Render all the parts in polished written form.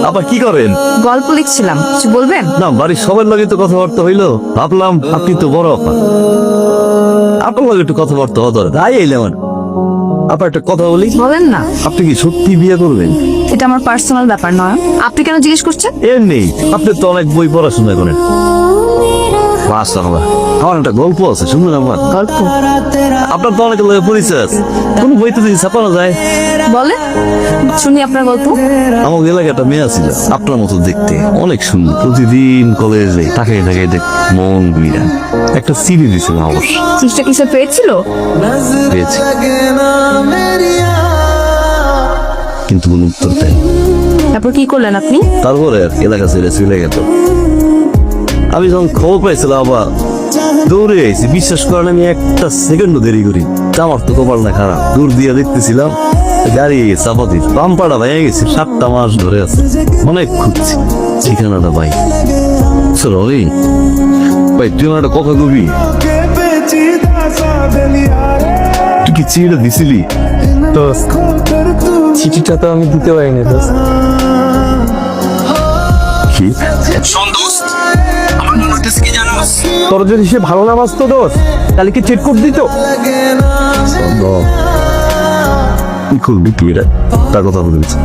আপা কি করেন? গল্প লিখছিলাম, কিছু বলবেন? না, বাড়ির সবার লগে তো কথাবার্তা হইলো, ভাবলাম আপনি তো বড় আপা, আপনার লগে একটু কথাবার্তা হতো, তাই এলাম। আপা একটা কথা বলি, বলেন না। আপনি কি সত্যি বিয়ে করবেন? এটা আমার পার্সোনাল ব্যাপার নয়, আপনি কেন জিজ্ঞেস করছেন? এমনি, আপনি তো অনেক বই পড়াশোনা করেন। মাশাআল্লাহ, আমার একটা গল্প আছে, শুনুন আমার। গল্প? আপনার তো অনেক লগে পরিচয় আছে, কোন বইতে যদি ছাপানো যায়? বলে শুনি আপনার গল্প। আমার এলাকায় একটা মেয়ে ছিল আপনার মতো দেখতে, অনেক সুন্দর, প্রতিদিন কলেজে তাকাই তাকাই দেখ মন বিরা। একটা সিডি দিছিল অবশ্য, চিঠিটা কিসে পেয়েছিল? পেয়েছি, কিন্তু কোনো উত্তর দেয়। তারপর কি করলেন আপনি? তারপরে আর এলাকা ছেড়ে চলে গেল। আমি যখন খবর পাইছিলাম আবার দৌড়ে আইছি, বিশ্বাস করেন আমি একটা সেকেন্ডও দেরি করি। আমার তো কপাল না খারাপ, দূর দিয়ে দেখতেছিলাম গাড়ি চাপাতি পাম্পাটা ভেঙে গেছে, 7টা মাস ধরে আছে, অনেক খুঁজছি ঠিকানাটা ভাই। রবি ভাই, তুই আমার একটা কথা কবি, তুই কি চিঠিটা দিছিলি? চিঠিটা তো আমি দিতে পারিনি দোস্ত। কি তোর যদি সে ভালো না বাসতো দোস্ত, তাহলে কি চিট কোড দিত? কি করবি তুই এটা? তার কথা বলেছি।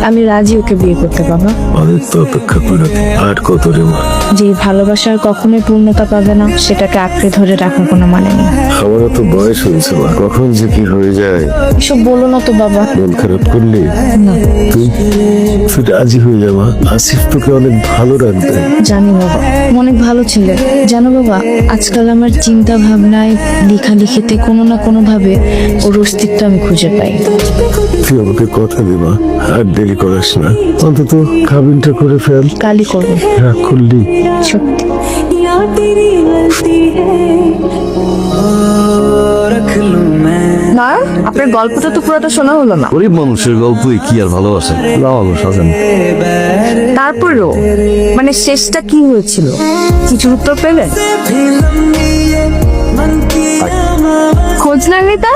আমি রাজি ওকে বিয়ে করতে, বাবা। অনেক তো অপেক্ষা করে আর কত রে মা। যে ভালোবাসার কখনোই পূর্ণতা পাবে না, সেটাকে আঁকড়ে ধরে রাখার কোনো মানে নেই। আমারও তো বয়স হয়েছে মা, কখন যে কি হয়ে যায়। এসব বলো না তো বাবা। মন খারাপ করলে তুই তুই রাজি হয়ে যাবা, আসিফ তোকে অনেক ভালো রাখবে। জানি বাবা, অনেক ভালো ছেলে। জানো বাবা, আজকাল আমার চিন্তা ভাবনায় লেখালেখিতে কোনো না কোনো ভাবে ওর অস্তিত্ব আমি খুঁজে পাই। তুই আমাকে কথা দিবা, আর দেরি করিস না, অন্তত খাবিনটা করে ফেল। কালই করবো, রাগ করলি? সত্যি। না, আপনার গল্পটা তো পুরোটা শোনা হলো না। গরিব মানুষের গল্পই কি আর ভালোবাসে, লাগালো সাজান। তারপরও মানে শেষটা কি হয়েছিল? কিছুর উত্তর পেলেন? খোঁজ না নিতা?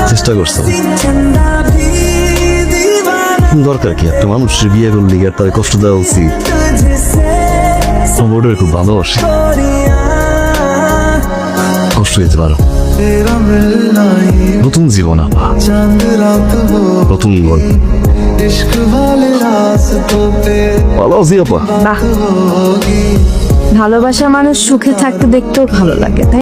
চেষ্টা করছো, দরকার কি? একটা মানুষের বিয়ে করলি আর তার কষ্ট দেওয়া উচিত? আমার খুব ভালোবাসি, কষ্ট হইতে পারো। নতুন জীবন আপা, নতুন গল্প। ভালো আছি আপা। বাহ, ভালোবাসার মানুষ সুখে থাকতে দেখতেও ভালো লাগে, তাই